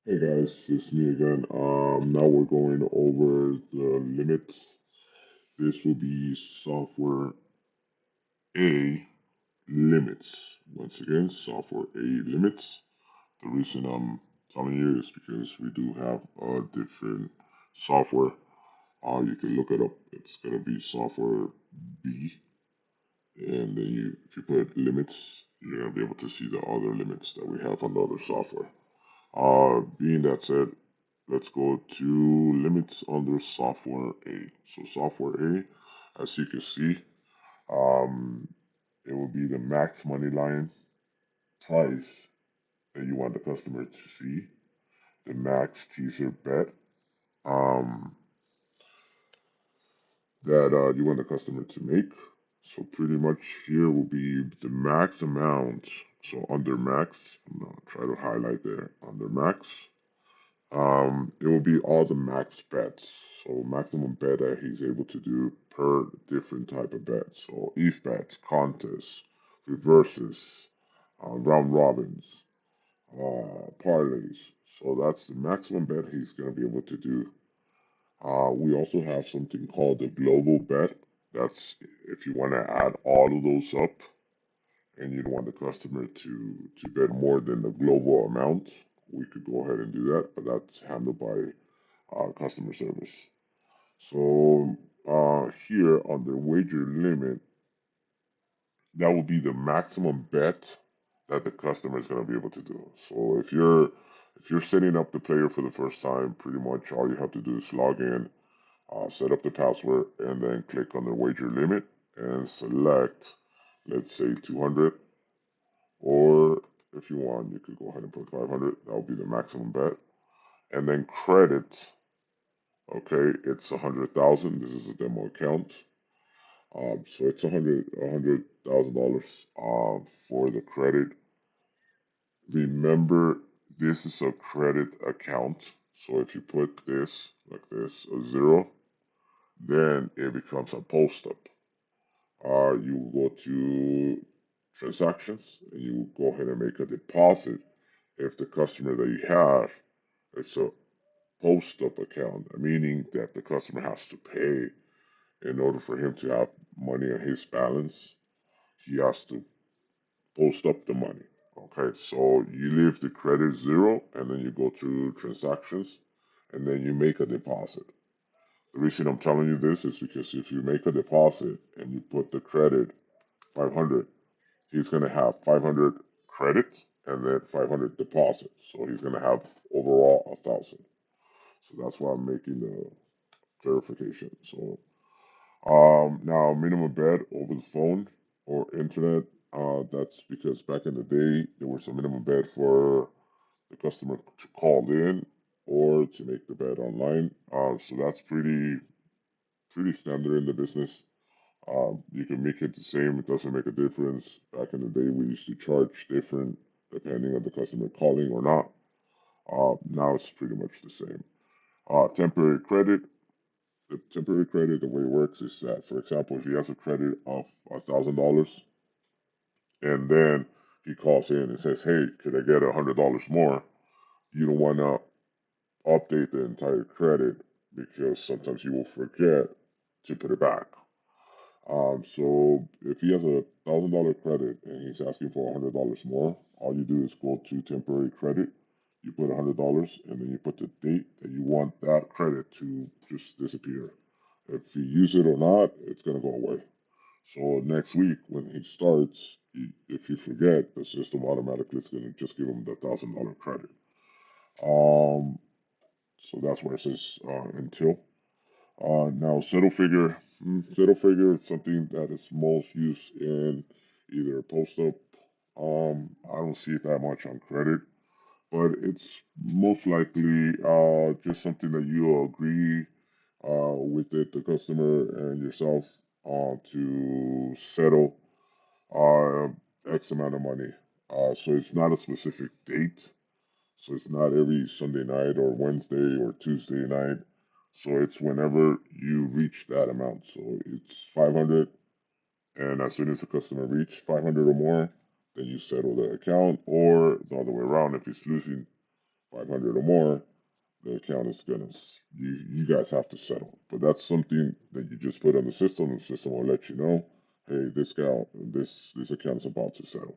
Hey guys, it's me again. Now we're going over the limits. This will be software A limits. Once again, software A limits. The reason I'm telling you is because we do have a different software. You can look it up. It's gonna be software B, and then if you put limits, you're gonna be able to see the other limits that we have on the other software. Being that said, let's go to limits under software A. So software A, as you can see, um, it will be the max money line price that you want the customer to see, the max teaser bet that you want the customer to make. So pretty much here will be the max amount. So under max, I'm gonna try to highlight there under max. It will be all the max bets. So maximum bet that he's able to do per different type of bet. So if bets, contests, reverses, round robins, parlays. So that's the maximum bet he's going to be able to do. We also have something called the global bet. That's if you want to add all of those up and you don't want the customer to bet more than the global amount, we could go ahead and do that, but that's handled by customer service. So here on the wager limit, that will be the maximum bet that the customer is going to be able to do. So if you're setting up the player for the first time, pretty much all you have to do is log in, set up the password, and then click on the wager limit and select, let's say 200, or if you want, you could go ahead and put 500. That will be the maximum bet, and then credit. Okay, it's 100,000. This is a demo account. So it's $100,000 for the credit. Remember, this is a credit account. So if you put this like this, a zero, then it becomes a post up. You go to transactions and you go ahead and make a deposit. If the customer that you have, it's a post up account, meaning that the customer has to pay in order for him to have money on his balance. He has to post up the money. Okay, so you leave the credit zero and then you go to transactions and then you make a deposit. The reason I'm telling you this is because if you make a deposit and you put the credit 500, he's going to have 500 credit and then 500 deposit. So he's going to have overall 1,000. So that's why I'm making the clarification. So now, minimum bet over the phone or internet. That's because back in the day there was a minimum bet for the customer to call in or to make the bet online. So that's pretty standard in the business. You can make it the same. It doesn't make a difference. Back in the day, we used to charge different depending on the customer calling or not. Now it's pretty much the same. Temporary credit. The temporary credit, the way it works is that, for example, if he has a credit of $1,000 and then he calls in and says, "Hey, could I get $100 more?" You don't want to update the entire credit because sometimes you will forget to put it back. So if he has $1,000 credit and he's asking for $100 more, all you do is go to temporary credit. You put $100 and then you put the date that you want that credit to just disappear. If you use it or not, it's gonna go away. So next week when he starts, if you forget, the system automatically is gonna just give him the $1,000 credit. Um, so that's where it says until. Now, settle figure is something that is most used in either post up. I don't see it that much on credit, but it's most likely just something that you agree with the customer and yourself to settle uh, X amount of money. So it's not a specific date. So it's not every Sunday night or Wednesday or Tuesday night. So it's whenever you reach that amount. So it's 500, and as soon as the customer reaches 500 or more, then you settle the account, or the other way around. If he's losing 500 or more, the account is gonna you guys have to settle. But that's something that you just put on the system, and the system will let you know, hey, this account is about to settle.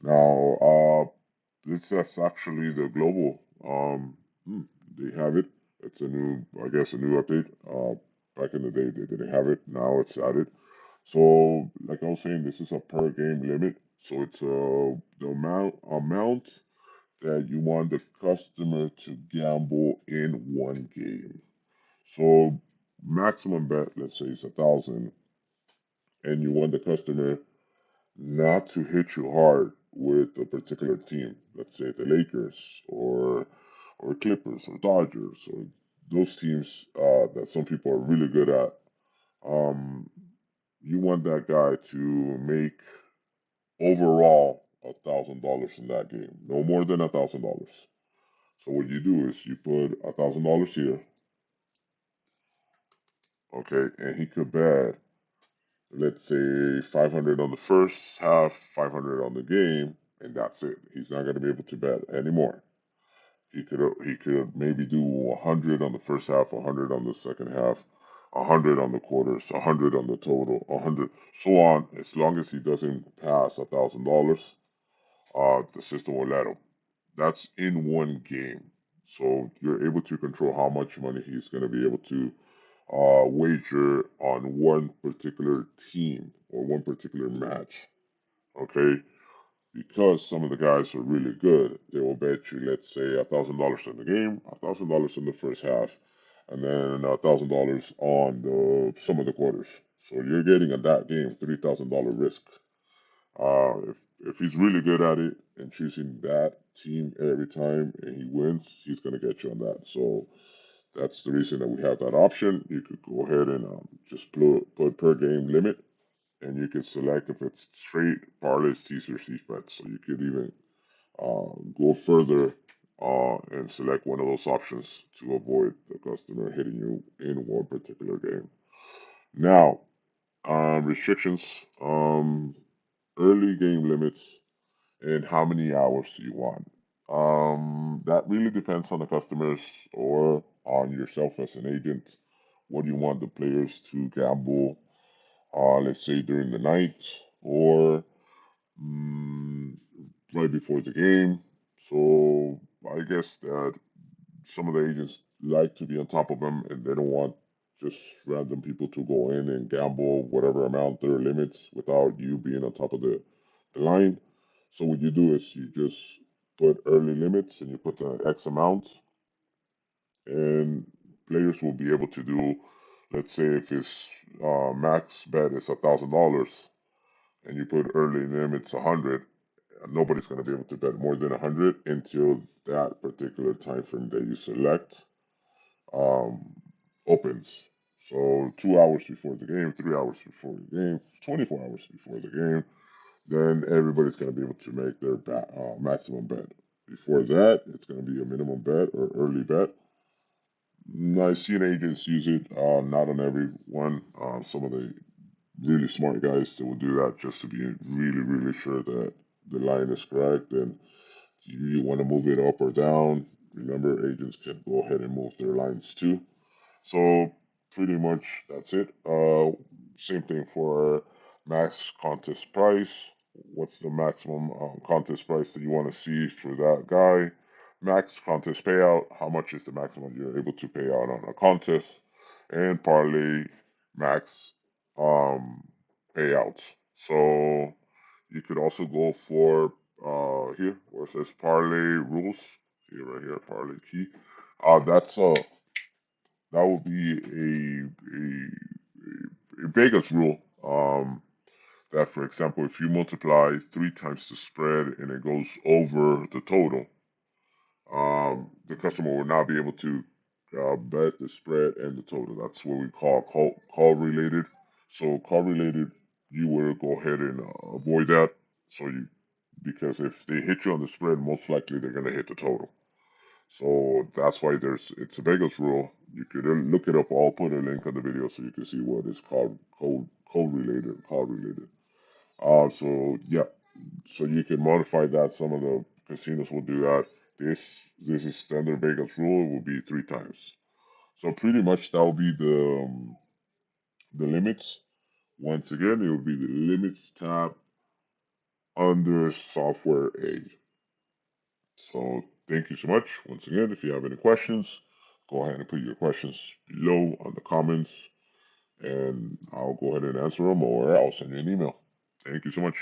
Now, that's actually the global. Hmm, they have it. It's a new, I guess, a new update. Back in the day, they didn't have it. Now it's added. So, like I was saying, this is a per game limit. So it's the amount that you want the customer to gamble in one game. So maximum bet, let's say, is 1,000, and you want the customer not to hit you hard with a particular team. Let's say the Lakers or Clippers or Dodgers or those teams that some people are really good at. Um, you want that guy to make overall $1,000 in that game, no more than $1,000. So what you do is you put $1,000 here, okay, and he could bet, let's say 500 on the first half, 500 on the game, and that's it. He's not going to be able to bet anymore. He could maybe do 100 on the first half, 100 on the second half, 100 on the quarters, 100 on the total, 100 so on. As long as he doesn't pass $1,000, the system will let him. That's in one game. So you're able to control how much money he's going to be able to wager on one particular team or one particular match. Okay, because some of the guys are really good, they will bet you, let's say, $1,000 in the game, $1,000 in the first half, and then $1,000 on some of the quarters. So you're getting at that game $3,000 risk. If he's really good at it and choosing that team every time and he wins, he's gonna get you on that. So that's the reason that we have that option. You could go ahead and just put per game limit, and you can select if it's straight, parlays, teaser, C bets. So you could even go further and select one of those options to avoid the customer hitting you in one particular game. Now, restrictions, early game limits, and how many hours do you want. That really depends on the customers or on yourself as an agent. What do you want the players to gamble? Let's say during the night or mm, right before the game. So I guess that some of the agents like to be on top of them, and they don't want just random people to go in and gamble whatever amount their limits without you being on top of the line. So what you do is you just put early limits and you put the X amount, and players will be able to do. Let's say if his max bet is $1,000, and you put early limits 100, nobody's going to be able to bet more than 100 until that particular time frame that you select um, opens. So 2 hours before the game, 3 hours before the game, 24 hours before the game, then everybody's going to be able to make their maximum bet. Before that, it's going to be a minimum bet or early bet. I've seen agents use it, not on every one. Some of the really smart guys that will do that just to be really, really sure that the line is correct. And you want to move it up or down. Remember, agents can go ahead and move their lines too. So pretty much that's it. Same thing for max contest price. What's the maximum contest price that you want to see for that guy? Max contest payout. How much is the maximum you're able to pay out on a contest? And parlay max um, payouts. So you could also go for here where it says parlay rules. See right here, parlay key. That's that would be a Vegas rule. That, for example, if you multiply three times the spread and it goes over the total, the customer will not be able to bet the spread and the total. That's what we call related. So call related, you will go ahead and avoid that. So you because if they hit you on the spread, most likely they're going to hit the total. So that's why it's a Vegas rule. You could look it up. I'll put a link on the video so you can see what is called code related, call related. So yeah, so you can modify that. Some of the casinos will do that. This this is standard Vegas rule. It will be 3 times. So pretty much that will be the limits. Once again, it will be the limits tab under software A. So thank you so much. Once again, if you have any questions, go ahead and put your questions below on the comments, and I'll go ahead and answer them, or I'll send you an email. Thank you so much.